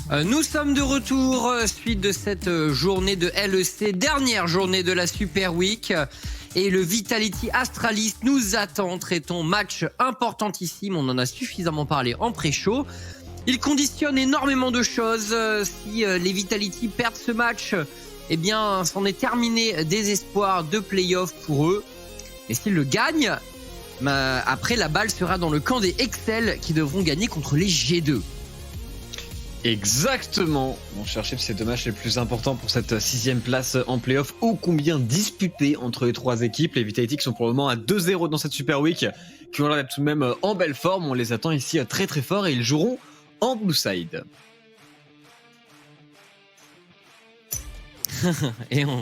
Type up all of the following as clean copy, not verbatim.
Nous sommes de retour, suite de cette journée de LEC, dernière journée de la Super Week. Et le Vitality Astralis nous attend, traitons match importantissime, on en a suffisamment parlé en pré-show. Il conditionne énormément de choses, si les Vitality perdent ce match, eh bien c'en est terminé des espoirs de play-off pour eux. Et s'ils le gagnent, après la balle sera dans le camp des Excel qui devront gagner contre les G2. Exactement, mon cher chef, c'est deux matchs les plus importants pour cette 6ème place en play-off, ô combien disputés entre les trois équipes. Les Vitality qui sont pour le moment à 2-0 dans cette Super Week, qui ont l'air d'être tout de même en belle forme. On les attend ici très très fort et ils joueront en Blue Side. Et on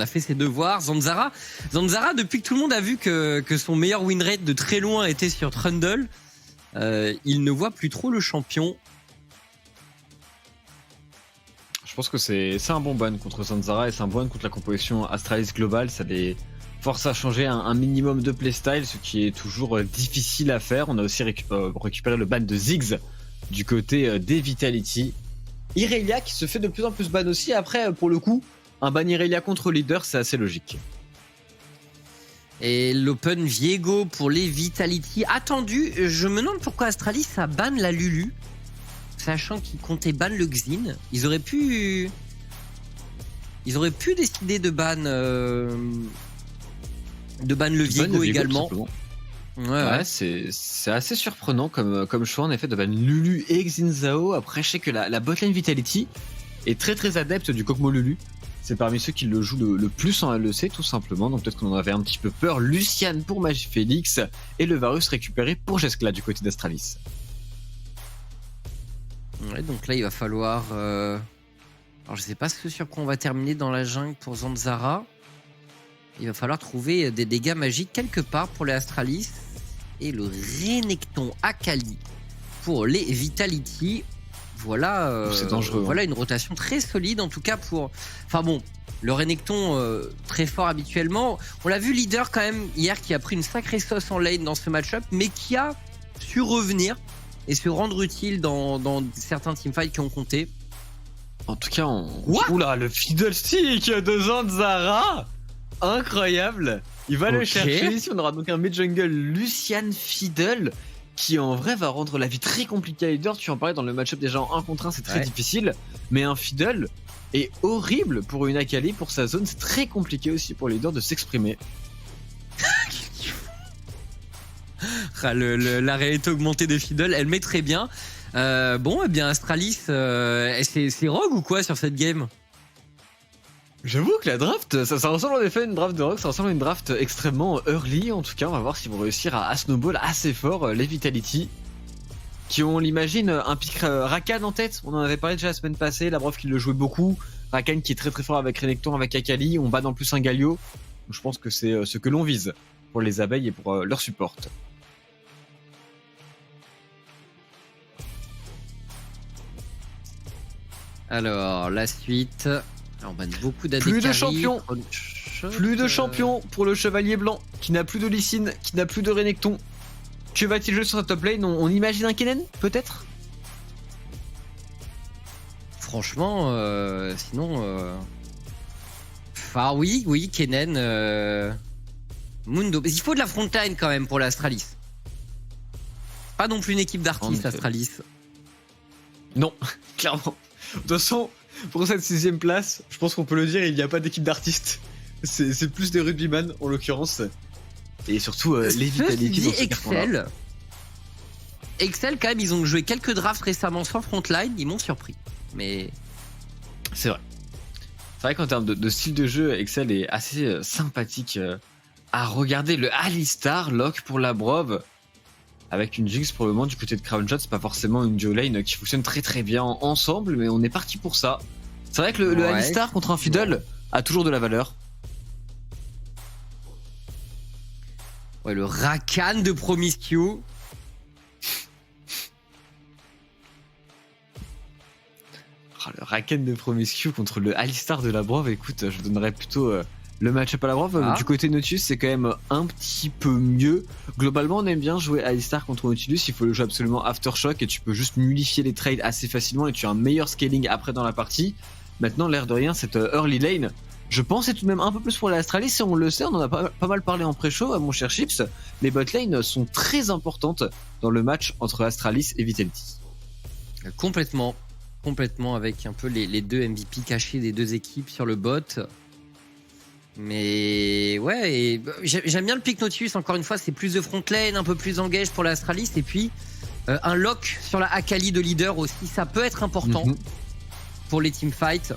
a fait ses devoirs. Zanzara, depuis que tout le monde a vu que son meilleur win rate de très loin était sur Trundle, il ne voit plus trop le champion. Je pense que c'est un bon ban contre Zanzara et c'est un bon ban contre la composition Astralis Global. Ça les force à changer un minimum de playstyle, ce qui est toujours difficile à faire. On a aussi récupéré le ban de Ziggs du côté des Vitality. Irelia qui se fait de plus en plus ban aussi. Après, pour le coup, un ban Irelia contre leader, c'est assez logique. Et l'Open Viego pour les Vitality. Attendu, je me demande pourquoi Astralis a ban la Lulu. Sachant qu'ils comptaient ban le Xin, ils auraient pu décider de ban le Viego également. Ouais, c'est assez surprenant comme choix en effet de ban Lulu et Xin Zhao. Après, je sais que la botlane Vitality est très très adepte du Kog'Maw Lulu. C'est parmi ceux qui le jouent le plus en LEC tout simplement. Donc peut-être qu'on en avait un petit peu peur. Lucian pour Magifélix et le Varus récupéré pour Jeskla du côté d'Astralis. Ouais, donc là il va falloir alors je sais pas sur quoi on va terminer dans la jungle pour Zanzara. Il va falloir trouver des dégâts magiques quelque part pour les Astralis. Et le Renekton Akali pour les Vitality. Voilà, c'est dangereux, voilà une rotation très solide en tout cas pour... Enfin bon, le Renekton très fort habituellement. On l'a vu leader quand même hier qui a pris une sacrée sauce en lane dans ce match-up, mais qui a su revenir et se rendre utile dans certains teamfights qui ont compté. En tout cas, oula, le fiddlestick de Zanzara, incroyable. Il va le chercher ici. On aura donc un mid-jungle Lucian Fiddle qui en vrai va rendre la vie très compliquée à leader. Tu en parlais dans le match-up déjà en 1 contre 1, c'est très difficile. Mais un Fiddle est horrible pour une Akali, pour sa zone. C'est très compliqué aussi pour le leader de s'exprimer. La réalité augmentée des Fiddle, elle met très bien. Bon, eh bien, Astralis, c'est rogue ou quoi sur cette game? J'avoue que la draft, ça ressemble en effet à une draft de rogue, ça ressemble à une draft extrêmement early. En tout cas, on va voir s'ils vont réussir à snowball assez fort les Vitality. Qui ont, on l'imagine, un pick Rakan en tête. On en avait parlé déjà la semaine passée, Labrov qui le jouait beaucoup. Rakan qui est très très fort avec Renekton, avec Akali. On bat en plus un Galio. Donc, je pense que c'est ce que l'on vise pour les abeilles et pour leur support. Alors, la suite. On banne beaucoup d'AD Plus de carry, champions. Plus de champions pour le Chevalier Blanc qui n'a plus de Lee Sin, qui n'a plus de Renekton. Que va-t-il jouer sur sa top lane? On imagine un Kennen, peut-être? Franchement, sinon... Enfin oui, Kennen... Mundo. Mais il faut de la frontline quand même pour l'Astralis. Pas non plus une équipe d'artistes, Astralis. Non, clairement. De toute façon, pour cette 6ème place, je pense qu'on peut le dire, il n'y a pas d'équipe d'artistes. C'est plus des rugbyman en l'occurrence. Et surtout, les Vitality dans ce Excel. Excel, quand même, ils ont joué quelques drafts récemment sans frontline, ils m'ont surpris. Mais. C'est vrai. C'est vrai qu'en termes de style de jeu, Excel est assez sympathique à regarder. Le Alistar, lock pour Labrov. Avec une Jinx pour le moment du côté de Crown Shot, c'est pas forcément une duo lane qui fonctionne très très bien ensemble, mais on est parti pour ça. C'est vrai que le Alistar contre un Fiddle a toujours de la valeur. Ouais, le Rakan de Promiscue. Le Rakan de Promiscue contre le Alistar de Labrov, écoute, je donnerais plutôt Le match-up à la droite, du côté Nautilus, c'est quand même un petit peu mieux. Globalement, on aime bien jouer Alistar contre Nautilus. Il faut le jouer absolument Aftershock et tu peux juste nullifier les trades assez facilement et tu as un meilleur scaling après dans la partie. Maintenant, l'air de rien, cette early lane, je pense c'est tout de même un peu plus pour l'Astralis et on le sait, on en a pas mal parlé en pré-show, mon cher Chips. Les bot lanes sont très importantes dans le match entre Astralis et Vitality. Complètement avec un peu les deux MVP cachés des deux équipes sur le bot. Mais ouais, et j'aime bien le pick Nautilus, encore une fois, c'est plus de front lane, un peu plus engage pour l'Astralis, et puis un lock sur la Akali de leader aussi, ça peut être important pour les teamfights.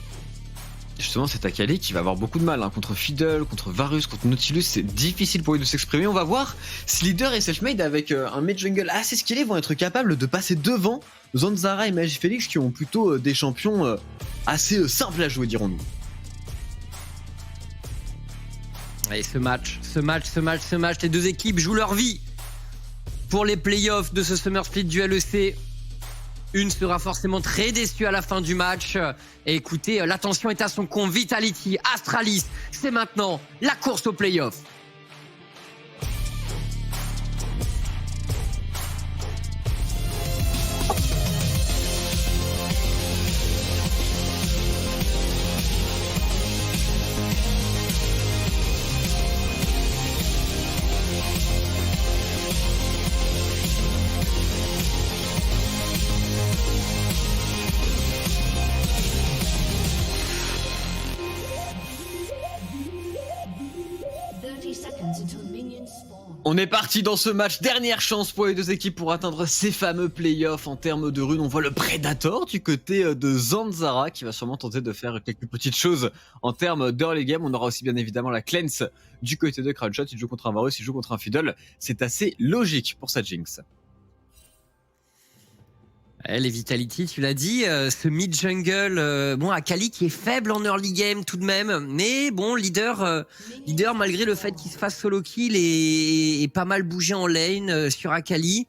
Justement, c'est Akali qui va avoir beaucoup de mal contre Fiddle, contre Varus, contre Nautilus, c'est difficile pour lui de s'exprimer. On va voir si Leader et Selfmade avec un mid jungle assez skillé vont être capables de passer devant Zanzara et Magifélix qui ont plutôt des champions assez simples à jouer, dirons-nous. Et ce match, les deux équipes jouent leur vie pour les playoffs de ce Summer Split du LEC. Une sera forcément très déçue à la fin du match. Et écoutez, l'attention est à son compte. Vitality, Astralis, c'est maintenant la course aux playoffs. On est parti dans ce match, dernière chance pour les deux équipes pour atteindre ces fameux playoffs en termes de runes. On voit le Predator du côté de Zanzara qui va sûrement tenter de faire quelques petites choses en termes d'early game. On aura aussi bien évidemment la Cleanse du côté de Crowdshot, il joue contre un Varus, il joue contre un Fiddle. C'est assez logique pour sa Jinx. Les Vitality, tu l'as dit, ce mid-jungle, bon, Akali qui est faible en early game tout de même, mais bon, leader malgré le fait qu'il se fasse solo kill et pas mal bougé en lane sur Akali,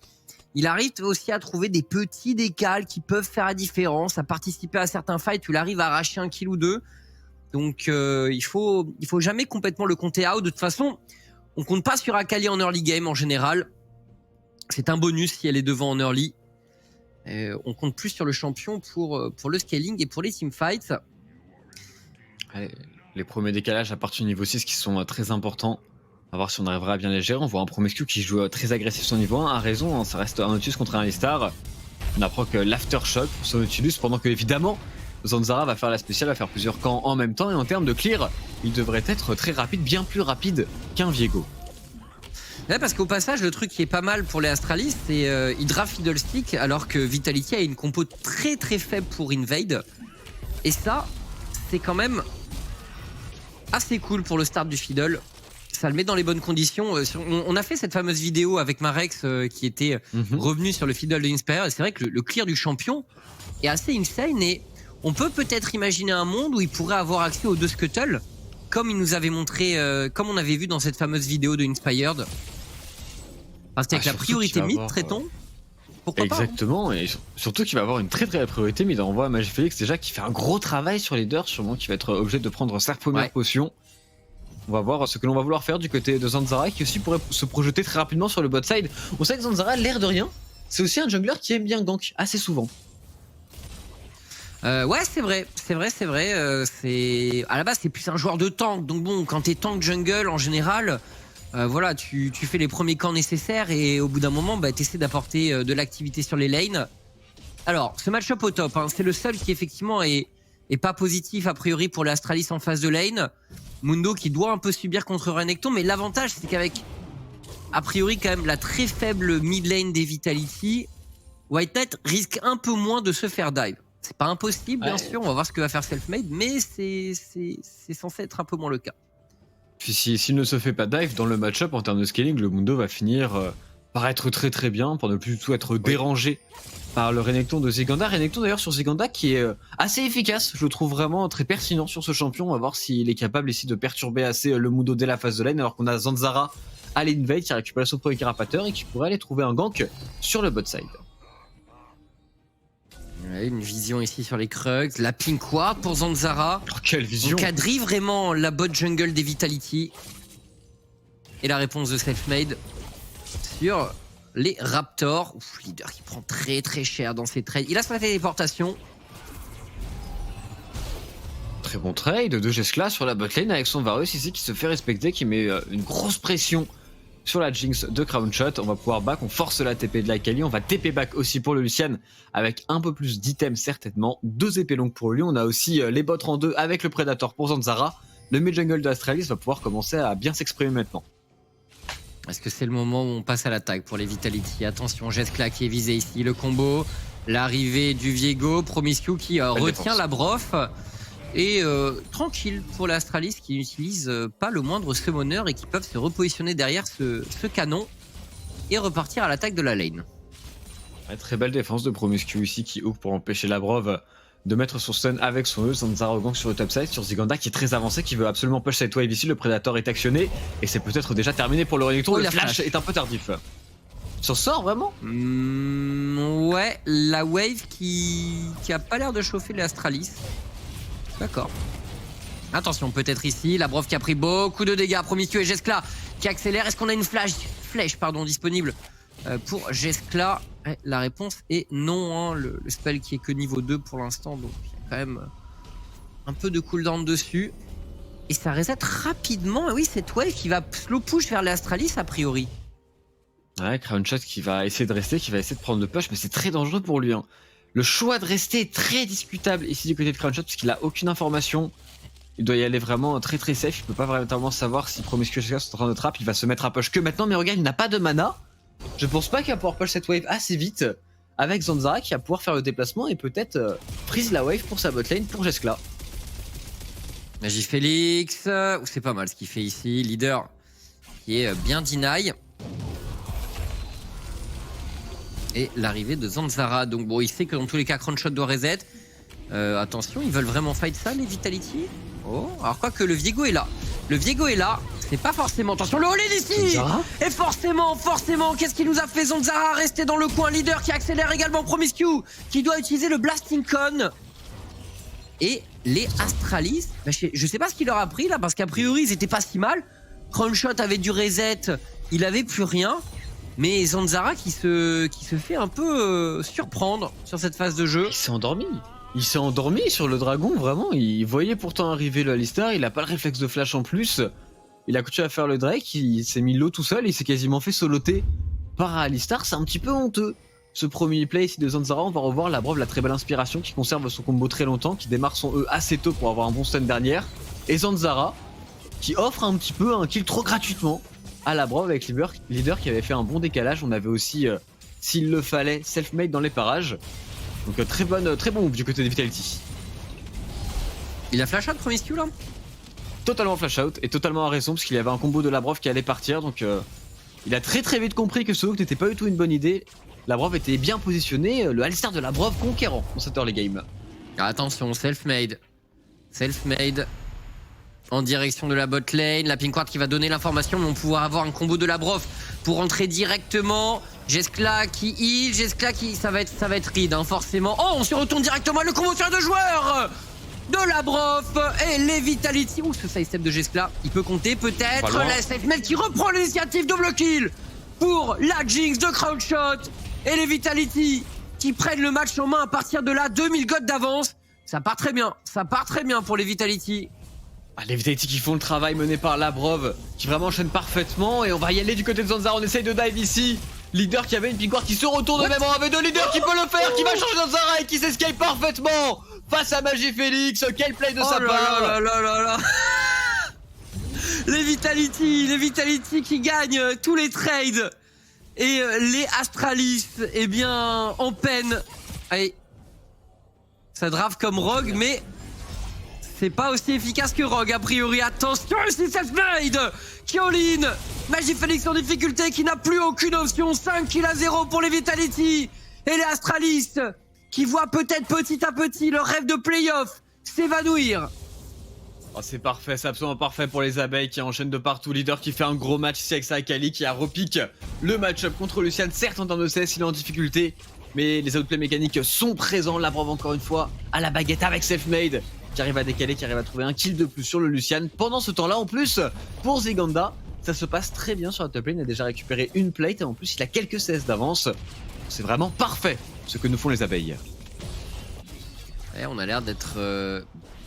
il arrive aussi à trouver des petits décals qui peuvent faire la différence, à participer à certains fights où il arrive à arracher un kill ou deux. Donc il faut jamais complètement le compter out. De toute façon, on compte pas sur Akali en early game en général. C'est un bonus si elle est devant en early. On compte plus sur le champion pour le scaling et pour les teamfights. Les premiers décalages à partir du niveau 6 qui sont très importants. On va voir si on arrivera à bien les gérer. On voit un Promiscu qui joue très agressif sur niveau 1. A raison, hein, ça reste un Nautilus contre un Alistar. On apprend que l'Aftershock pour son Nautilus, pendant que évidemment Zanzara va faire la spéciale, va faire plusieurs camps en même temps. Et en termes de clear, il devrait être très rapide, bien plus rapide qu'un Viego. Ouais, parce qu'au passage, le truc qui est pas mal pour les Astralis, c'est Hydra Fiddlestick, alors que Vitality a une compo très très faible pour Invade. Et ça, c'est quand même assez cool pour le start du Fiddle. Ça le met dans les bonnes conditions. On a fait cette fameuse vidéo avec Marex qui était revenu sur le Fiddle de Inspire. Et c'est vrai que le clear du champion est assez insane. Et on peut peut-être imaginer un monde où il pourrait avoir accès aux deux Scuttle, comme il nous avait montré, comme on avait vu dans cette fameuse vidéo de Inspired. Parce qu'avec la priorité mid, traitons. Pourquoi pas, exactement, et surtout qu'il va avoir une très très priorité mid. On voit Magifélix déjà qui fait un gros travail sur les leaders, sûrement qui va être obligé de prendre sa première potion. On va voir ce que l'on va vouloir faire du côté de Zanzara qui aussi pourrait se projeter très rapidement sur le bot side. On sait que Zanzara, l'air de rien, c'est aussi un jungler qui aime bien gank assez souvent. Ouais, c'est vrai. À la base, c'est plus un joueur de tank. Donc bon, quand t'es tank jungle en général, voilà, tu fais les premiers camps nécessaires et au bout d'un moment, bah, t'essaies d'apporter de l'activité sur les lanes. Alors, ce match-up au top, hein, c'est le seul qui effectivement est pas positif a priori pour l'Astralis en phase de lane. Mundo qui doit un peu subir contre Renekton, mais l'avantage c'est qu'avec a priori quand même la très faible mid lane des Vitality, White Knight risque un peu moins de se faire dive. C'est pas impossible, bien sûr, on va voir ce que va faire Selfmade, mais c'est censé être un peu moins le cas. Puis s'il ne se fait pas dive dans le match-up en termes de scaling, le Mundo va finir par être très très bien, pour ne plus du tout être dérangé par le Renekton de Ziganda. Renekton d'ailleurs sur Ziganda qui est assez efficace, je le trouve vraiment très pertinent sur ce champion. On va voir s'il est capable ici de perturber assez le Mundo dès la phase de lane, alors qu'on a Zanzara à l'invade qui récupère son premier carapateur et qui pourrait aller trouver un gank sur le bot side. Ouais, une vision ici sur les Krugs. La Pink Ward pour Zanzara. Oh, quelle vision! On quadrille vraiment la bot jungle des Vitality. Et la réponse de Selfmade sur les Raptors. Ouf, leader qui prend très très cher dans ses trades. Il a sa téléportation. Très bon trade de Jeskla sur la botlane avec son Varus ici qui se fait respecter, qui met une grosse pression sur la Jinx de Crownshot. On va pouvoir back, on force la TP de la Kali, on va TP back aussi pour le Lucian avec un peu plus d'items certainement. 2 épées longues pour lui, on a aussi les bots en 2 avec le Predator pour Zanzara. Le mid jungle de Astralis va pouvoir commencer à bien s'exprimer maintenant. Est-ce que c'est le moment où on passe à l'attaque pour les Vitality? Attention, Jeskla qui est visé ici, le combo, l'arrivée du Viego, Promiscu qui retient la brof. Et tranquille pour l'Astralis qui n'utilise pas le moindre summoner et qui peuvent se repositionner derrière ce canon et repartir à l'attaque de la lane. Ouais, très belle défense de Promiscu ici qui hook pour empêcher Labrov de mettre son stun avec son E. Zanzara gang sur le topside, sur Ziganda qui est très avancé, qui veut absolument push cette wave ici. Le Predator est actionné et c'est peut-être déjà terminé pour le Renekton. Le flash est un peu tardif. S'en sort vraiment? Ouais, la wave qui a pas l'air de chauffer l'Astralis. D'accord. Attention, peut-être ici, la Brof qui a pris beaucoup de dégâts. Promiscu et Jeskla qui accélère. Est-ce qu'on a une flèche disponible pour Jeskla? La réponse est non. Hein. Le spell qui est que niveau 2 pour l'instant. Donc il y a quand même un peu de cooldown dessus. Et ça reset rapidement. Et oui, cette wave qui va slow push vers l'Astralis a priori. Ouais, Crownshot qui va essayer de rester, qui va essayer de prendre le push, mais c'est très dangereux pour lui. Hein. Le choix de rester est très discutable ici du côté de Crownshot parce qu'il a aucune information. Il doit y aller vraiment très très safe. Il peut pas vraiment savoir si Promiscu sont en train de trap. Il va se mettre à push que maintenant, mais regarde, il n'a pas de mana. Je pense pas qu'il va pouvoir push cette wave assez vite avec Zanzara qui va pouvoir faire le déplacement et peut-être freeze la wave pour sa botlane pour Jeskla. Magifélix, c'est pas mal ce qu'il fait ici. Leader qui est bien deny. Et l'arrivée de Zanzara. Donc bon, il sait que dans tous les cas, Crownshot doit reset. Attention, ils veulent vraiment fight ça, les Vitality? Oh, alors quoi que le Viego est là. Le Viego est là. C'est pas forcément... Attention, le all-in ici! Et forcément, qu'est-ce qu'il nous a fait Zanzara? Rester dans le coin. Leader qui accélère également Promiscu, qui doit utiliser le Blasting Con. Et les Astralis, bah, je sais pas ce qu'il leur a pris là, parce qu'a priori, ils étaient pas si mal. Crownshot avait du reset, il avait plus rien. Mais Zanzara qui se fait un peu surprendre sur cette phase de jeu. Il s'est endormi. Il s'est endormi sur le dragon, vraiment. Il voyait pourtant arriver le Alistar, il a pas le réflexe de flash en plus. Il a continué à faire le Drake, il s'est mis low tout seul, il s'est quasiment fait soloter par Alistar. C'est un petit peu honteux. Ce premier play ici de Zanzara, on va revoir Labrov, la très belle inspiration, qui conserve son combo très longtemps, qui démarre son E assez tôt pour avoir un bon stun dernière. Et Zanzara, qui offre un petit peu un kill trop gratuitement à Labrov avec Leader qui avait fait un bon décalage. On avait aussi, s'il le fallait, Selfmade dans les parages. Donc très bon move du côté des Vitality. Il a flash out Promiscu là? Totalement flash out et totalement à raison parce qu'il y avait un combo de Labrov qui allait partir. Donc il a très vite compris que ce hook n'était pas du tout une bonne idée. Labrov était bien positionné, le Alistar de Labrov conquérant dans cette early game. Attention, Selfmade en direction de la bot lane. La Pink Ward qui va donner l'information, mais on va pouvoir avoir un combo de Labrov pour entrer directement. Jeskla qui heal, Jeskla qui... Ça va être read, hein, forcément. Oh, on se retourne directement le combo sur 2 joueurs de Labrov et les Vitality. Ouh, ce sidestep de Jeskla, il peut compter peut-être. La Selfmade qui reprend l'initiative, double kill pour la Jinx de Crownshot et les Vitality qui prennent le match en main à partir de là. 2000 gods d'avance. Ça part très bien pour les Vitality. Les Vitality qui font le travail mené par Labrov, qui vraiment enchaîne parfaitement. Et on va y aller du côté de Zanzara, on essaye de dive ici. Leader qui avait une Pink Ward qui se retourne même en AV2. Leader qui peut le faire, qui va changer Zanzara et qui s'escape parfaitement face à Magifélix. Quel play de sa part. Les Vitality qui gagnent tous les trades. Et les Astralis, eh bien, en peine. Allez, ça drave comme Rogue, mais... c'est pas aussi efficace que Rogue a priori. Attention, c'est Selfmade qui all-in. Magifélix en difficulté, qui n'a plus aucune option. 5 kills à 0 pour les Vitality. Et les Astralis qui voient peut-être petit à petit leur rêve de playoff s'évanouir. Oh, c'est parfait, c'est absolument parfait pour les abeilles qui enchaînent de partout. Leader qui fait un gros match ici avec sa Akali qui a repique le match-up contre Lucian. Certes en termes de CS il est en difficulté, Mais les outplays mécaniques sont présents. Labrov encore une fois à la baguette avec Selfmade qui arrive à décaler, qui arrive à trouver un kill de plus sur le Lucian. Pendant ce temps-là, en plus, pour Ziganda, ça se passe très bien sur la top lane. Il a déjà récupéré une plate et en plus, il a quelques CS d'avance. C'est vraiment parfait ce que nous font les abeilles. Ouais, on a l'air d'être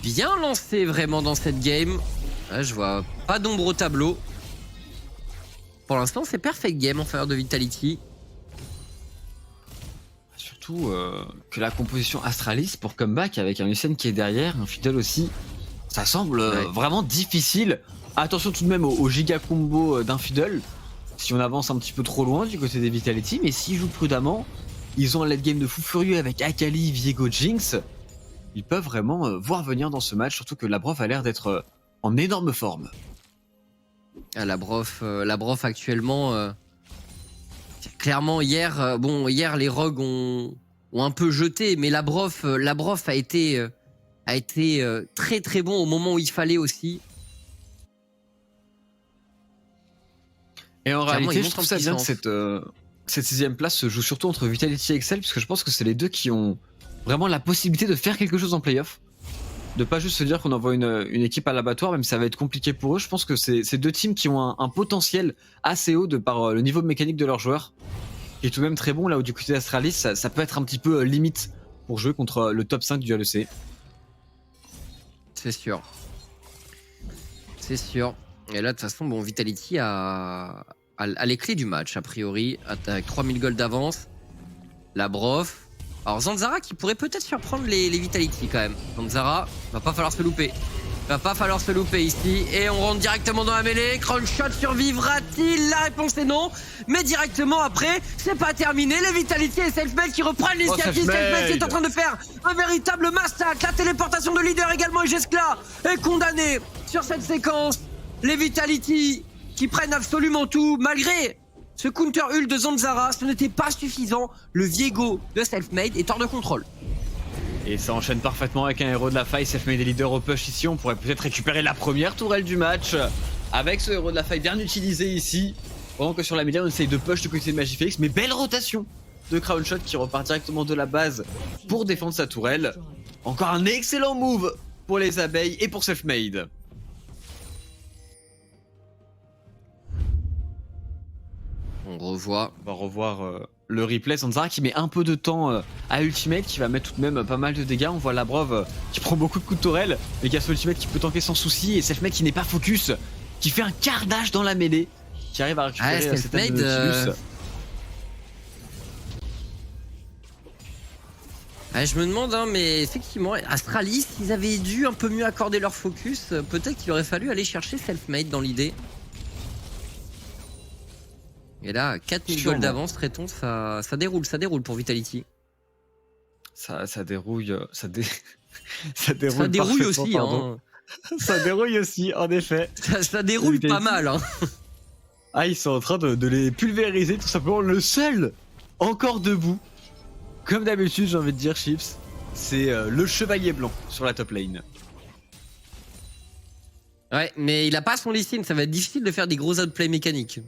bien lancé vraiment dans cette game. Ouais, je vois pas d'ombre au tableau. Pour l'instant, c'est perfect game en faveur de Vitality. Surtout que la composition Astralis pour comeback avec un Lucian qui est derrière, un Fiddle aussi, ça semble vraiment difficile. Attention tout de même au giga combo d'un Fiddle, si on avance un petit peu trop loin du côté des Vitality, mais s'ils jouent prudemment, ils ont un late game de fou furieux avec Akali, Viego, Jinx. Ils peuvent vraiment voir venir dans ce match, surtout que Labrov a l'air d'être en énorme forme. Ah, Labrov actuellement... Clairement hier, hier les Rogues ont un peu jeté, mais Labrov a été très très bon au moment où il fallait aussi. Et en Clairement, réalité, je trouve ça bien que cette 6ème place se joue surtout entre Vitality et Excel, parce que je pense que c'est les deux qui ont vraiment la possibilité de faire quelque chose en playoff. De pas juste se dire qu'on envoie une équipe à l'abattoir, même si ça va être compliqué pour eux. Je pense que c'est deux teams qui ont un potentiel assez haut de par le niveau mécanique de leurs joueurs. Et tout de même très bon, là où du côté d'Astralis, ça peut être un petit peu limite pour jouer contre le top 5 du LEC. C'est sûr. C'est sûr. Et là, de toute façon, bon, Vitality a les clés du match, a priori, avec 3000 gold d'avance. Labrov. Alors Zanzara qui pourrait peut-être surprendre les Vitality quand même. Zanzara, va pas falloir se louper. Va pas falloir se louper ici. Et on rentre directement dans la mêlée. Crunchshot survivra-t-il? La réponse est non. Mais directement après, c'est pas terminé. Les Vitality et Selfmade qui reprennent l'initiative. Selfmade qui est en train de faire un véritable massacre. La téléportation de leader également. Et Jeskla est condamné sur cette séquence. Les Vitality qui prennent absolument tout malgré ce counter ult de Zanzara. Ce n'était pas suffisant. Le Viego de Selfmade est hors de contrôle. Et ça enchaîne parfaitement avec un héros de la faille. Selfmade est leader au push ici. On pourrait peut-être récupérer la première tourelle du match avec ce héros de la faille bien utilisé ici. Pendant que sur la média on essaye de push du côté de Magifélix. Mais belle rotation de Crownshot qui repart directement de la base pour défendre sa tourelle. Encore un excellent move pour les abeilles et pour Selfmade. On va revoir le replay. Zanzara qui met un peu de temps à ultimate, qui va mettre tout de même pas mal de dégâts. On voit Labrov qui prend beaucoup de coups de tourelle, mais qui a son ultimate qui peut tanker sans souci. Et Selfmade qui n'est pas focus, qui fait un carnage dans la mêlée, qui arrive à récupérer cette aide de Nautilus. Je me demande, mais effectivement, Astralis, ils avaient dû un peu mieux accorder leur focus. Peut-être qu'il aurait fallu aller chercher Selfmade dans l'idée. Et là, 4000 gold d'avance, Tréton, ça déroule pour Vitality. Ça dérouille. Ça dérouille aussi, hein. Ça dérouille aussi, en effet. Ça déroule pas mal, hein. Ah, ils sont en train de les pulvériser, tout simplement. Le seul encore debout, comme d'habitude, j'ai envie de dire, Chips, c'est le chevalier blanc sur la top lane. Ouais, mais il a pas son listing, ça va être difficile de faire des gros outplays mécaniques.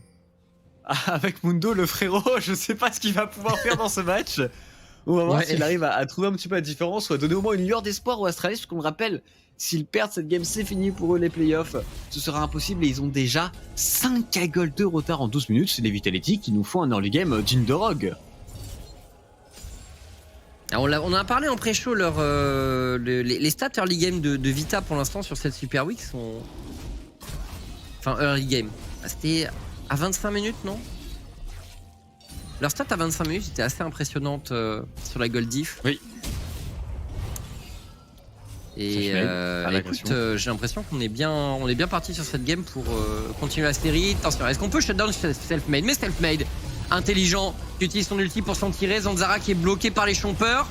Avec Mundo, le frérot, je sais pas ce qu'il va pouvoir faire dans ce match. On va voir s'il arrive à trouver un petit peu la différence ou à donner au moins une lueur d'espoir aux Astralis, parce qu'on le rappelle, s'ils perdent cette game, c'est fini pour eux les playoffs. Ce sera impossible et ils ont déjà 5K gold de retard en 12 minutes. C'est les Vitality qui nous font un early game digne de Rogue. Alors on a parlé en pré-show, les stats early game de Vita pour l'instant sur cette Super Week sont... Enfin, early game. C'était à 25 minutes, non? Leur stat à 25 minutes était assez impressionnante sur la Gold Diff. Oui. Et écoute, j'ai l'impression qu'on est bien parti sur cette game pour continuer la série. Attention, est-ce qu'on peut shutdown Selfmade? Mais Selfmade, intelligent, qui utilise son ulti pour s'en tirer. Zanzara qui est bloqué par les chompeurs.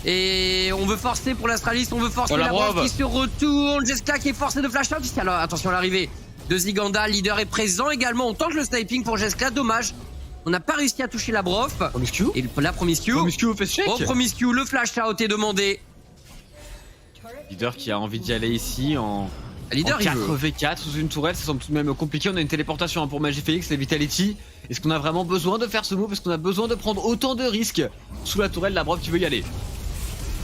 Et on veut forcer pour l'Astralis, on veut forcer Labrov qui se retourne. Jeskla qui est forcé de flash out. Alors attention à l'arrivée de Ziganda, leader est présent également. On tente le sniping pour Jeskla, dommage. On n'a pas réussi à toucher Labrov. Promiscue. Et la Promiscue. Promiscue fait check. Oh, Promiscue, le flash out est demandé. Leader qui a envie d'y aller ici en Leader, en il veut. 4v4 sous une tourelle, ça semble tout de même compliqué. On a une téléportation pour Magifélix, les Vitality. Est-ce qu'on a vraiment besoin de faire ce move? Est-ce qu'on a besoin de prendre autant de risques sous la tourelle? La Brave qui veut y aller.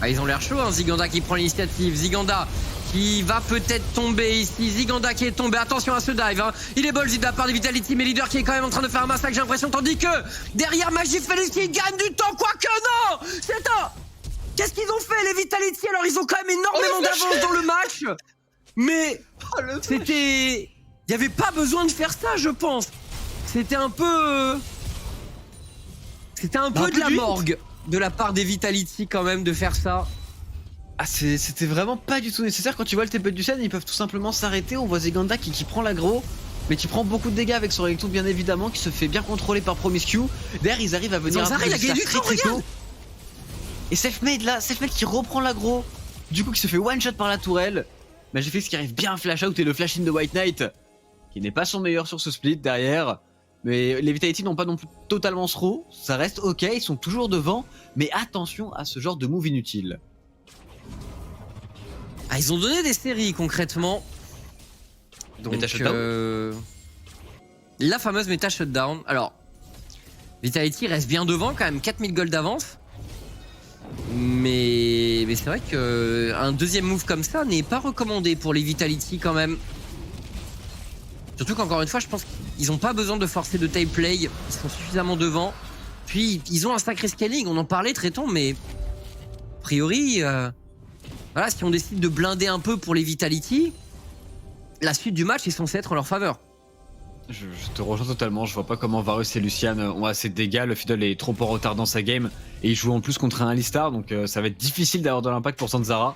Ah, ils ont l'air chauds, hein. Ziganda qui prend l'initiative. Ziganda qui va peut-être tomber ici. Ziganda qui est tombé. Attention à ce dive, hein. Il est ballsy de la part des Vitality, mais Leader qui est quand même en train de faire un massacre, j'ai l'impression. Tandis que derrière Magifélix qui gagne du temps. Quoique non, c'est un... Qu'est-ce qu'ils ont fait les Vitality? Alors ils ont quand même énormément d'avance dans le match. Mais c'était... Il n'y avait pas besoin de faire ça, je pense. C'était un peu... C'était un peu de la morgue de la part des Vitality quand même de faire ça. Ah, c'était vraiment pas du tout nécessaire. Quand tu vois le TP du Sen, ils peuvent tout simplement s'arrêter. On voit Ziganda qui prend l'aggro, mais qui prend beaucoup de dégâts avec son Recto bien évidemment, qui se fait bien contrôler par Promiscue. Derrière ils arrivent à venir Zanzara, il a gagné du temps, regarde. Et Selfmade là, Selfmade qui reprend l'aggro, du coup qui se fait one shot par la tourelle. Magifélix qui arrive bien à flash out et le flash in de White Knight qui n'est pas son meilleur sur ce split derrière. Mais les Vitality n'ont pas non plus totalement throw, ça reste ok, ils sont toujours devant, mais attention à ce genre de move inutile. Ah, ils ont donné des séries concrètement. Donc la fameuse méta shutdown. Alors Vitality reste bien devant quand même, 4000 gold d'avance. Mais c'est vrai que un deuxième move comme ça n'est pas recommandé pour les Vitality quand même. Surtout qu'encore une fois, je pense qu'ils n'ont pas besoin de forcer de time play. Ils sont suffisamment devant. Puis ils ont un sacré scaling, on en parlait Tréton, mais a priori, voilà, si on décide de blinder un peu pour les Vitality, la suite du match est censée être en leur faveur. Je te rejoins totalement, je vois pas comment Varus et Lucian ont assez de dégâts, le Fiddle est trop en retard dans sa game et il joue en plus contre un Alistar, donc ça va être difficile d'avoir de l'impact pour Zanzara.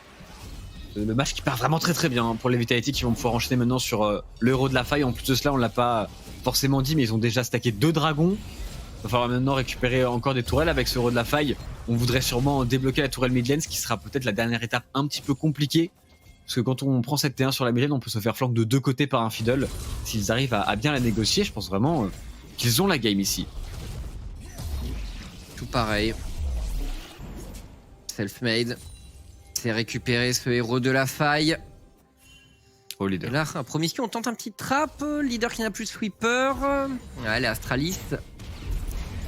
Le match qui part vraiment très bien pour les Vitality qui vont pouvoir enchaîner maintenant sur le héros de la faille. En plus de cela, on l'a pas forcément dit, mais ils ont déjà stacké 2 dragons. Il va falloir maintenant récupérer encore des tourelles avec ce héros de la faille. On voudrait sûrement débloquer la tourelle midlane, ce qui sera peut-être la dernière étape un petit peu compliquée. Parce que quand on prend cette T1 sur la midlane, on peut se faire flank de 2 côtés par un Fiddle. S'ils arrivent à bien la négocier, je pense vraiment qu'ils ont la game ici. Tout pareil. Selfmade. C'est récupérer ce héros de la faille. Oh, Leader. Et là, Promiscu, on tente un petit trap. Leader qui n'a plus de sweeper. Ouais, les Astralis.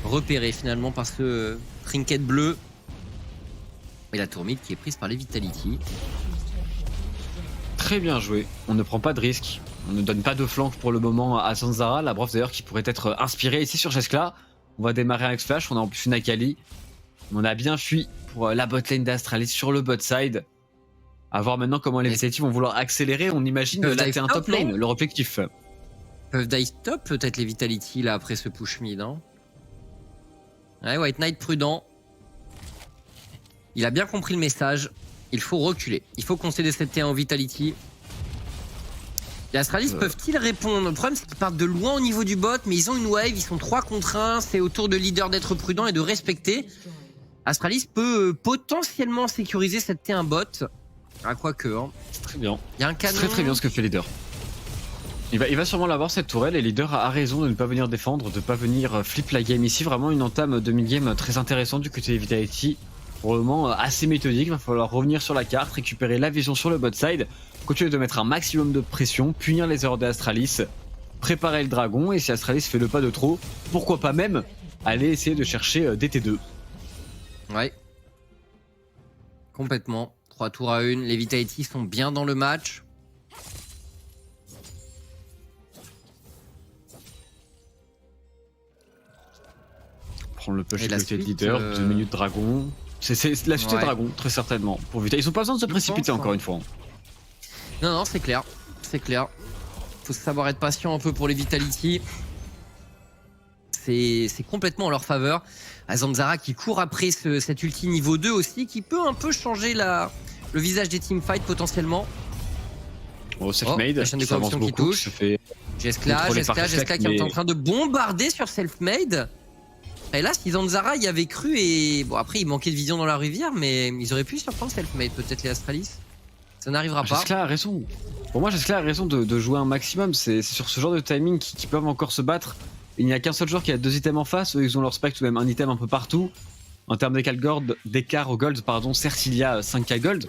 Repéré finalement par ce trinket bleu. Et la tour mid qui est prise par les Vitality. Très bien joué, on ne prend pas de risque, on ne donne pas de flank pour le moment à Zanzara, la Brave d'ailleurs qui pourrait être inspirée ici sur Jeskla. On va démarrer avec Flash, on a en plus une Akali. On a bien fui pour la botlane d'Astralis sur le bot side. A voir maintenant comment les Vitality vont vouloir accélérer, on imagine là c'est un top lane, leur objectif. Peuvent dive top peut-être les Vitality là après ce push mid. Hein. Ouais, White Knight prudent. Il a bien compris le message. Il faut reculer. Il faut concéder cette T1 en Vitality. Les Astralis peuvent-ils répondre? Le problème c'est qu'ils partent de loin au niveau du bot, mais ils ont une wave, ils sont 3 contre 1. C'est au tour de Leader d'être prudent et de respecter. Astralis peut potentiellement sécuriser cette T1 bot. Ah, quoique. Hein. C'est très bien. Il y a un canon. C'est très bien ce que fait Leader. Il va sûrement l'avoir cette tourelle et Leader a raison de ne pas venir défendre, de ne pas venir flip la game ici. Vraiment une entame de mid-game très intéressante du côté des Vitality. Pour le moment assez méthodique, il va falloir revenir sur la carte, récupérer la vision sur le bot side, continuer de mettre un maximum de pression, punir les erreurs d'Astralis, préparer le dragon et si Astralis fait le pas de trop, pourquoi pas même aller essayer de chercher des T2. Ouais. Complètement. 3 tours à 1, les Vitality sont bien dans le match. Prendre le push de côté de Leader, 2 minutes dragon. C'est la suite des dragons, très certainement. Pour Vita, ils ont pas besoin de se précipiter encore une fois. Non, c'est clair. C'est clair. Faut savoir être patient un peu pour les Vitality. C'est complètement en leur faveur. Zanzara qui court après cet ulti niveau 2 aussi, qui peut un peu changer le visage des teamfights potentiellement. Oh, Selfmade, la chaîne de corruption qui touche. Jeskla qui est en train de bombarder sur Selfmade. Et là, si Zanzara y avait cru et... Bon, après, il manquait de vision dans la rivière, mais ils auraient pu surprendre Selfmade, peut-être les Astralis. Ça n'arrivera pas. Jeskla a raison. Pour moi, Jeskla a raison de jouer un maximum. C'est sur ce genre de timing qui peuvent encore se battre. Il n'y a qu'un seul joueur qui a 2 items en face. Eux, ils ont leur spec ou même un item un peu partout. En termes d'écart au gold, certes, il y a 5k gold.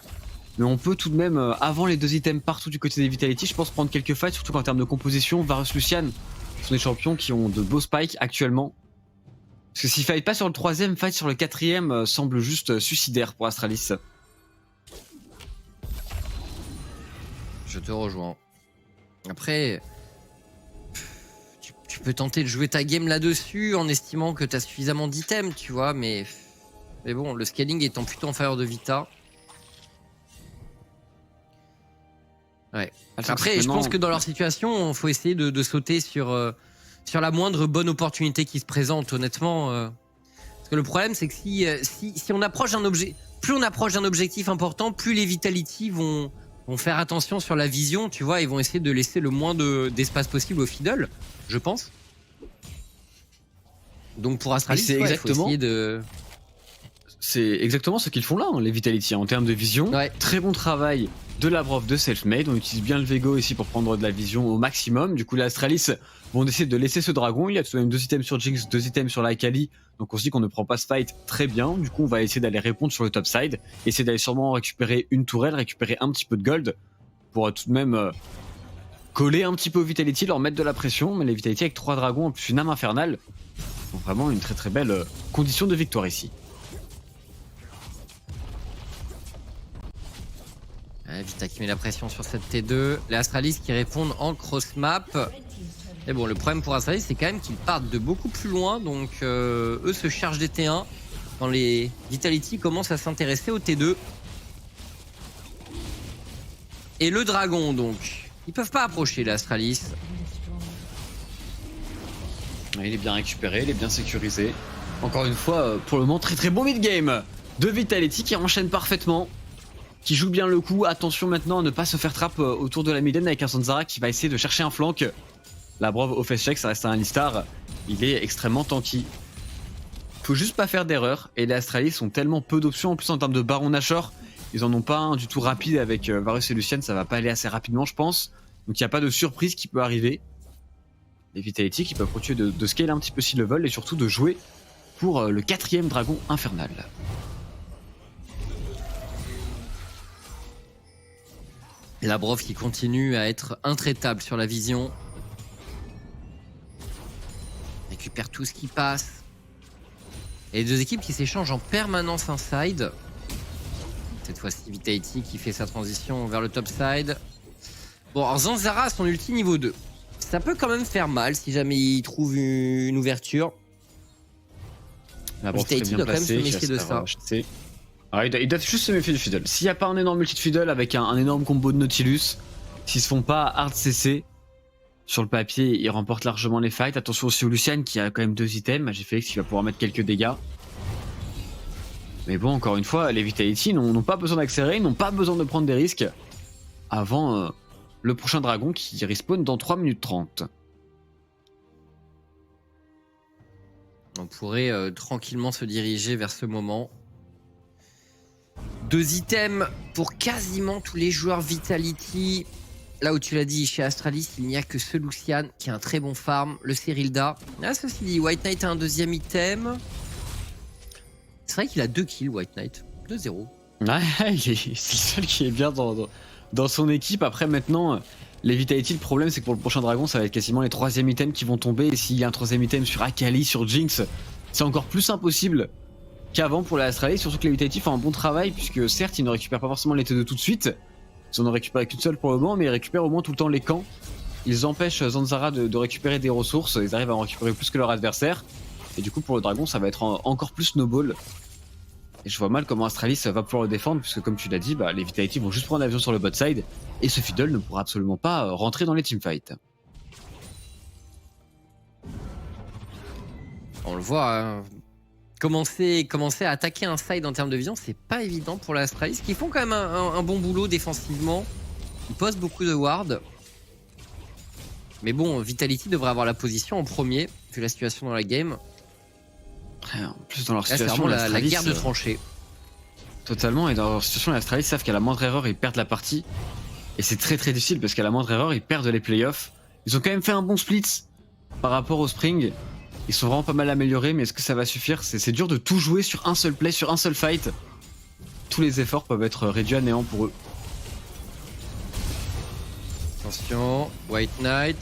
Mais on peut tout de même, avant les 2 items partout du côté des Vitality, je pense prendre quelques fights, surtout qu'en termes de composition, Varus Lucian sont des champions qui ont de beaux spikes actuellement. Parce que s'ils fight pas sur le 3ème, fight sur le 4ème semble juste suicidaire pour Astralis. Je te rejoins. Après, tu peux tenter de jouer ta game là-dessus en estimant que tu as suffisamment d'items, tu vois, mais bon, le scaling étant plutôt en faveur de Vita. Ouais. Après, je pense que dans leur situation, il faut essayer de sauter sur la moindre bonne opportunité qui se présente, honnêtement. Parce que le problème, c'est que si on approche d'un objet, plus on approche d'un objectif important, plus les Vitality vont faire attention sur la vision, tu vois, ils vont essayer de laisser le moins d'espace possible au Fiddle, je pense. Donc pour Astralis, c'est exactement... il faut essayer de... C'est exactement ce qu'ils font là, hein, les Vitality, en termes de vision. Ouais. Très bon travail de Labrov de Selfmade. On utilise bien le Vego ici pour prendre de la vision au maximum. Du coup, les Astralis vont décider de laisser ce dragon. Il y a tout de même 2 items sur Jinx, 2 items sur la Akali. Donc on se dit qu'on ne prend pas ce fight très bien. Du coup, on va essayer d'aller répondre sur le top side. Essayer d'aller sûrement récupérer une tourelle, récupérer un petit peu de gold pour tout de même coller un petit peu aux Vitality, leur mettre de la pression. Mais les Vitality avec 3 dragons en plus une âme infernale. Donc vraiment une très très belle condition de victoire ici. Vita qui met la pression sur cette T2. Les Astralis qui répondent en cross map. Et bon, le problème pour Astralis, c'est quand même qu'ils partent de beaucoup plus loin. Donc, eux se chargent des T1. Quand les Vitality commencent à s'intéresser au T2. Et le dragon, donc. Ils peuvent pas approcher, les Astralis. Il est bien récupéré, il est bien sécurisé. Encore une fois, pour le moment, très très bon mid-game de Vitality qui enchaîne parfaitement. Qui joue bien le coup. Attention maintenant à ne pas se faire trap autour de la mid-lane avec un Zanzara qui va essayer de chercher un flank. Labrov au face check, ça reste un Alistar. Il est extrêmement tanky. Faut juste pas faire d'erreur. Et les Astralis ont tellement peu d'options en plus en termes de Baron Nashor. Ils en ont pas un du tout rapide avec Varus et Lucian. Ça va pas aller assez rapidement, je pense. Donc il n'y a pas de surprise qui peut arriver. Les Vitality qui peuvent continuer de scale un petit peu si le veulent et surtout de jouer pour le 4ème dragon infernal. Labrov qui continue à être intraitable sur la vision. Récupère tout ce qui passe. Et les 2 équipes qui s'échangent en permanence inside. Cette fois-ci Vitality qui fait sa transition vers le top side. Bon, alors Zanzara a son ulti niveau 2. Ça peut quand même faire mal si jamais il trouve une ouverture. Vitality doit quand même se méfier de ça. Alors, ils doivent juste se méfier du Fiddle. S'il n'y a pas un énorme ulti de Fiddle avec un énorme combo de Nautilus, s'ils se font pas hard CC, sur le papier, ils remportent largement les fights. Attention aussi au Lucian qui a quand même 2 items. J'ai fait qu'il va pouvoir mettre quelques dégâts. Mais bon, encore une fois, les Vitality n'ont pas besoin d'accélérer, n'ont pas besoin de prendre des risques avant le prochain dragon qui respawn dans 3 minutes 30. On pourrait tranquillement se diriger vers ce moment. 2 items pour quasiment tous les joueurs Vitality. Là où tu l'as dit, chez Astralis, il n'y a que ce Lucian qui a un très bon farm, le Serilda. Ah, ceci dit, White Knight a un 2ème item. C'est vrai qu'il a 2 kills, White Knight. 2-0. Ouais, c'est le seul qui est bien dans son équipe. Après, maintenant, les Vitality, le problème, c'est que pour le prochain dragon, ça va être quasiment les 3ème items qui vont tomber. Et s'il y a un 3ème item sur Akali, sur Jinx, c'est encore plus impossible qu'avant pour la Astralis, surtout que les Vitality font un bon travail, puisque certes, ils ne récupèrent pas forcément les T2 tout de suite. Ils en ont récupéré qu'une seule pour le moment, mais ils récupèrent au moins tout le temps les camps. Ils empêchent Zanzara de récupérer des ressources, ils arrivent à en récupérer plus que leur adversaire. Et du coup, pour le dragon, ça va être encore plus snowball. Et je vois mal comment Astralis va pouvoir le défendre, puisque comme tu l'as dit, les Vitality vont juste prendre l'avion sur le bot side, et ce Fiddle ne pourra absolument pas rentrer dans les teamfights. On le voit, hein. Commencer à attaquer un side en termes de vision, c'est pas évident pour la Astralis, qui font quand même un bon boulot défensivement. Ils posent beaucoup de ward. Mais bon, Vitality devrait avoir la position en premier, vu la situation dans la game. En plus, dans leur là, situation, c'est vraiment la guerre de tranchées. Totalement, et dans leur situation, les Astralis savent qu'à la moindre erreur, ils perdent la partie. Et c'est très très difficile, parce qu'à la moindre erreur, ils perdent les playoffs. Ils ont quand même fait un bon split par rapport au Spring. Ils sont vraiment pas mal améliorés, mais est-ce que ça va suffire? C'est dur de tout jouer sur un seul play, sur un seul fight. tous les efforts peuvent être réduits à néant pour eux. Attention, White Knight.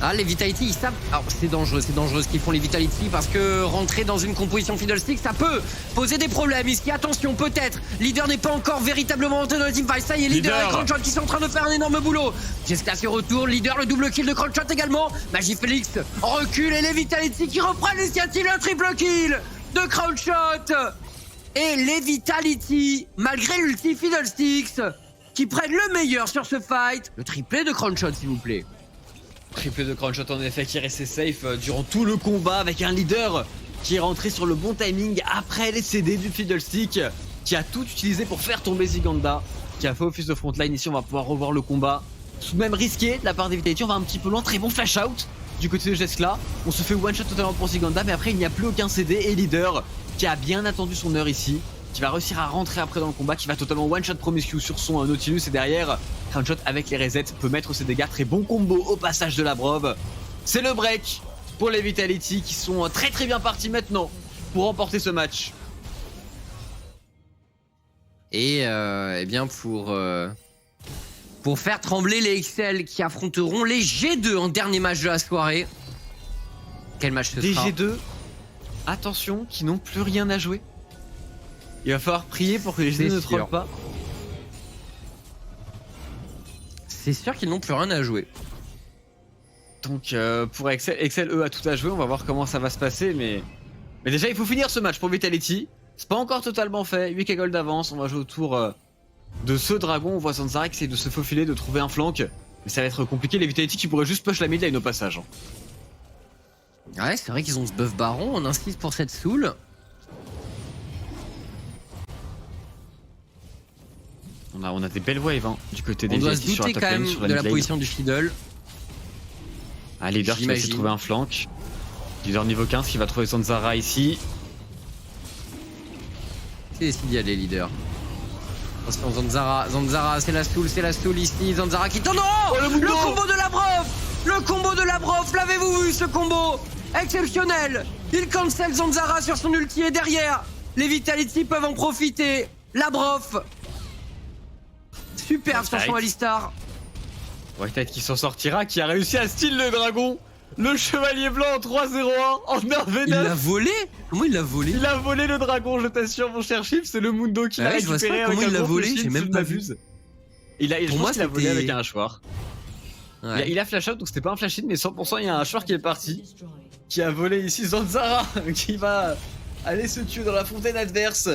Ah, les Vitality, ils savent. Alors, c'est dangereux ce qu'ils font les Vitality parce que rentrer dans une composition Fiddlestick, ça peut poser des problèmes. Ici, attention, peut-être. Leader n'est pas encore véritablement entré dans le teamfight. Ça y est, Leader et Crownshot qui sont en train de faire un énorme boulot. Jusqu'à ce retour, Leader, le double kill de Crownshot également. Magifélix en recul et les Vitality qui reprennent l'initiative, le triple kill de Crownshot. Et les Vitality, malgré l'ulti Fiddlesticks, qui prennent le meilleur sur ce fight. Le triplé de Crownshot, s'il vous plaît. Triplé de Crownshot en effet qui est resté safe durant tout le combat avec un leader qui est rentré sur le bon timing après les CD du Fiddlestick, qui a tout utilisé pour faire tomber Ziganda, qui a fait office de frontline. Ici on va pouvoir revoir le combat, tout de même risqué de la part des Vitality. On va un petit peu loin, très bon flash out du côté de Jeskla. On se fait one shot totalement pour Ziganda, mais après il n'y a plus aucun CD et leader qui a bien attendu son heure ici, qui va réussir à rentrer après dans le combat, qui va totalement one-shot Promiscue sur son Nautilus, et derrière, Crownshot avec les resets peut mettre ses dégâts. Très bon combo au passage de la Brove. C'est le break pour les Vitality qui sont très très bien partis maintenant pour remporter ce match. Et eh bien pour faire trembler les XL qui affronteront les G2 en dernier match de la soirée. Quel match ce sera? Les G2, attention, qui n'ont plus rien à jouer. Il va falloir prier pour que les G2 ne trollent pas. C'est sûr qu'ils n'ont plus rien à jouer. Donc pour Excel, eux, a tout à jouer. On va voir comment ça va se passer. Mais déjà, il faut finir ce match pour Vitality. C'est pas encore totalement fait. 8k gold d'avance. On va jouer autour de ce dragon. On voit Zanzara qui essaie de se faufiler, de trouver un flank. Mais ça va être compliqué. Les Vitality qui pourraient juste push la mid lane au passage. Ouais, c'est vrai qu'ils ont ce buff baron. On insiste pour cette soul. On a des belles waves hein, du côté des Vitality. On doit se douter quand même de la position du Fiddle. Ah, leader qui va essayer de trouver un flank. Leader niveau 15 qui va trouver Zanzara ici. C'est décidé d'y aller, leader. Attention, Zanzara, c'est la stool ici. Zanzara qui tourne. Oh, le combo de la Brove. Le combo de la Brove, l'avez-vous vu ce combo? Exceptionnel. Il cancel Zanzara sur son ulti et derrière, les Vitality peuvent en profiter. La Brove. Superbe sur son Alistar. White Knight qui s'en sortira, qui a réussi à steal le dragon. Le chevalier blanc en 3-0-1 en 9v9. Il l'a volé? Comment il l'a volé? Il a volé le dragon, je t'assure mon cher Chief, c'est le Mundo qui l'a récupéré. Comment il l'a volé? J'ai même pas vu. Je pense qu'il a volé avec un hachoir. Ouais. Il a flash out, donc c'était pas un flash in, mais 100% il y a un hachoir qui est parti. Qui a volé ici Zanzara, qui va aller se tuer dans la fontaine adverse.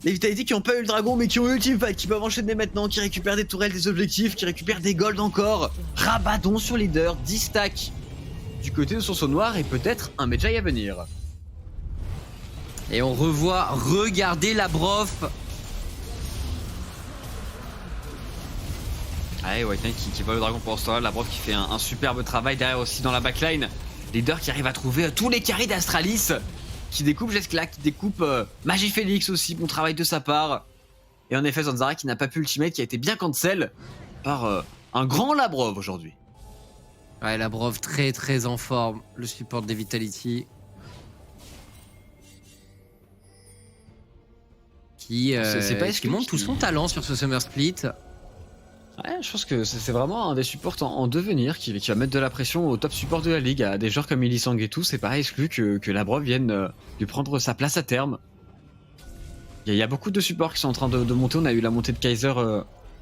Les Vitality qui ont pas eu le dragon mais qui ont eu le teamfight, qui peuvent enchaîner maintenant, qui récupèrent des tourelles, des objectifs, qui récupèrent des golds encore. Rabadon sur leader, 10 stacks du côté de son saut noir et peut-être un Medjay à venir. Et on revoit, regardez la Brove. Allez, White Knight qui vole le dragon pour ce temps-là, la Brove qui fait un superbe travail derrière aussi dans la backline. Leader qui arrive à trouver tous les carrés d'Astralis. Qui découpe Jeskla, qui découpe Magifélix aussi, bon travail de sa part. Et en effet Zanzara qui n'a pas pu ultimate, qui a été bien cancel par un grand Labrov aujourd'hui. Ouais, la Brove très très en forme, le support des Vitality. Qui montre tout son talent sur ce Summer Split. Ouais, je pense que c'est vraiment un des supports en devenir qui va mettre de la pression au top support de la ligue. À des joueurs comme Illisang et tout, c'est pas exclu que la Brove vienne lui prendre sa place à terme. Il y a beaucoup de supports qui sont en train de monter. On a eu la montée de Kaiser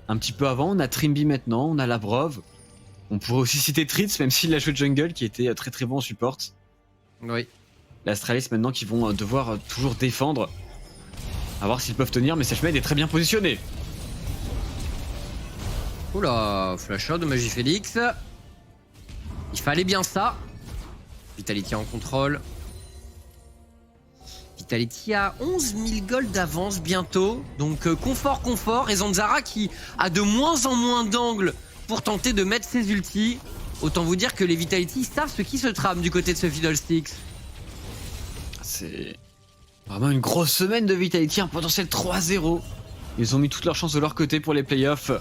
un petit peu avant. On a Trimby maintenant, on a la Brove. On pourrait aussi citer Tritz, même s'il a joué jungle, qui était très très bon en support. Oui. L'Astralis maintenant qui vont devoir toujours défendre. À voir s'ils peuvent tenir, mais Sechmed est très bien positionné. Oula, flash out de Magifélix. Il fallait bien ça. Vitality en contrôle. Vitality a 11 000 gold d'avance bientôt. Donc confort. Et Zanzara qui a de moins en moins d'angles pour tenter de mettre ses ultis. Autant vous dire que les Vitality savent ce qui se trame du côté de ce Fiddlesticks. C'est vraiment une grosse semaine de Vitality, un potentiel 3-0. Ils ont mis toutes leurs chances de leur côté pour les playoffs.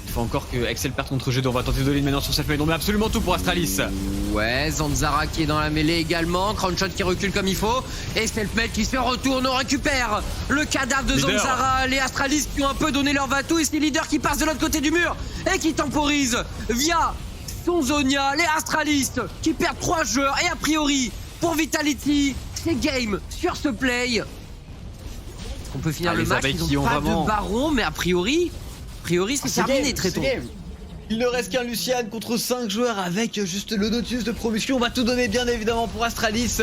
Il faut encore que Excel perde contre G2. On va tenter de l'île maintenant sur cette mêlée. On met absolument tout pour Astralis. Ouais, Zanzara qui est dans la mêlée également. Crownshot qui recule comme il faut. Et Selfmade qui se retourne. On récupère le cadavre de Leader. Zanzara. Les Astralis qui ont un peu donné leur va-tout. Et c'est Leader qui passe de l'autre côté du mur et qui temporise via son Zonia. Les Astralis qui perdent 3 joueurs. Et a priori, pour Vitality, c'est game sur ce play. On peut finir le les match. abeilles Ils qui ont ont pas vraiment- de baron, mais a priori c'est terminé très tôt. Il ne reste qu'un Lucian contre 5 joueurs avec juste le Nautilus de Promiscu. On va tout donner bien évidemment pour Astralis.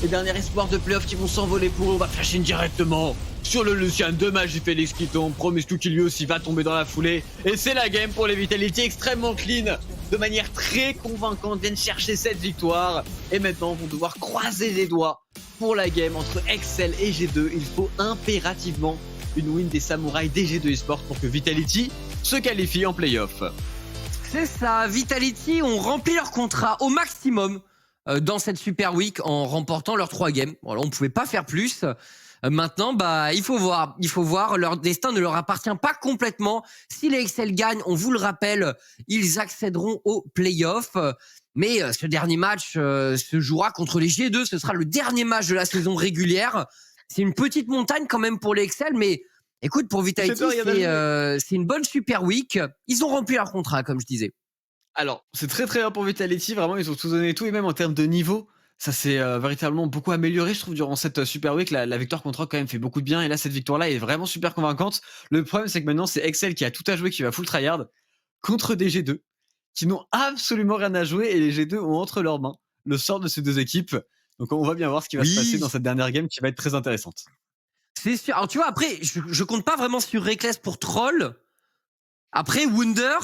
Les derniers espoirs de playoff qui vont s'envoler pour eux. On va flasher directement sur le Lucian de Magifélix qui tombe. Promiscu qui lui aussi va tomber dans la foulée. Et c'est la game pour les Vitality, extrêmement clean. De manière très convaincante, viennent chercher cette victoire. Et maintenant vont devoir croiser les doigts pour la game entre Excel et G2. Il faut impérativement une win des samouraïs des G2 eSports pour que Vitality se qualifie en playoff. C'est ça, Vitality ont rempli leur contrat au maximum dans cette Super Week en remportant leurs 3 games. Voilà, on ne pouvait pas faire plus. Maintenant, il faut voir, leur destin ne leur appartient pas complètement. Si les Excel gagnent, on vous le rappelle, ils accéderont aux playoffs. Mais ce dernier match se jouera contre les G2, ce sera le dernier match de la saison régulière. C'est une petite montagne quand même pour les Excel, mais écoute, pour Vitality, c'est une bonne Super Week. Ils ont rempli leur contrat, comme je disais. Alors, c'est très très bien pour Vitality, vraiment, ils ont tout donné tout, et même en termes de niveau, ça s'est véritablement beaucoup amélioré, je trouve, durant cette Super Week. La victoire contre Rock, quand même, fait beaucoup de bien, et là, cette victoire-là est vraiment super convaincante. Le problème, c'est que maintenant, c'est Excel qui a tout à jouer, qui va full tryhard, contre des G2, qui n'ont absolument rien à jouer, et les G2 ont entre leurs mains le sort de ces deux équipes. Donc, on va bien voir ce qui va se passer dans cette dernière game, qui va être très intéressante. C'est sûr. Alors, tu vois, après, je compte pas vraiment sur Reckless pour troll. Après, Wunder,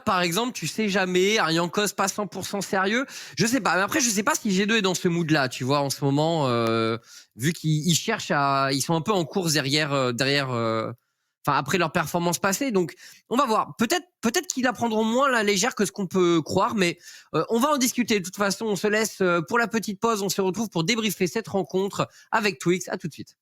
par exemple, tu sais jamais, un Yankos pas 100% sérieux. Je sais pas. Mais après, je sais pas si G2 est dans ce mood-là, tu vois, en ce moment, vu qu'ils cherchent ils sont un peu en course après leur performance passée. Donc, on va voir. Peut-être qu'ils la prendront moins la légère que ce qu'on peut croire, mais on va en discuter. De toute façon, on se laisse pour la petite pause. On se retrouve pour débriefer cette rencontre avec Twix. À tout de suite.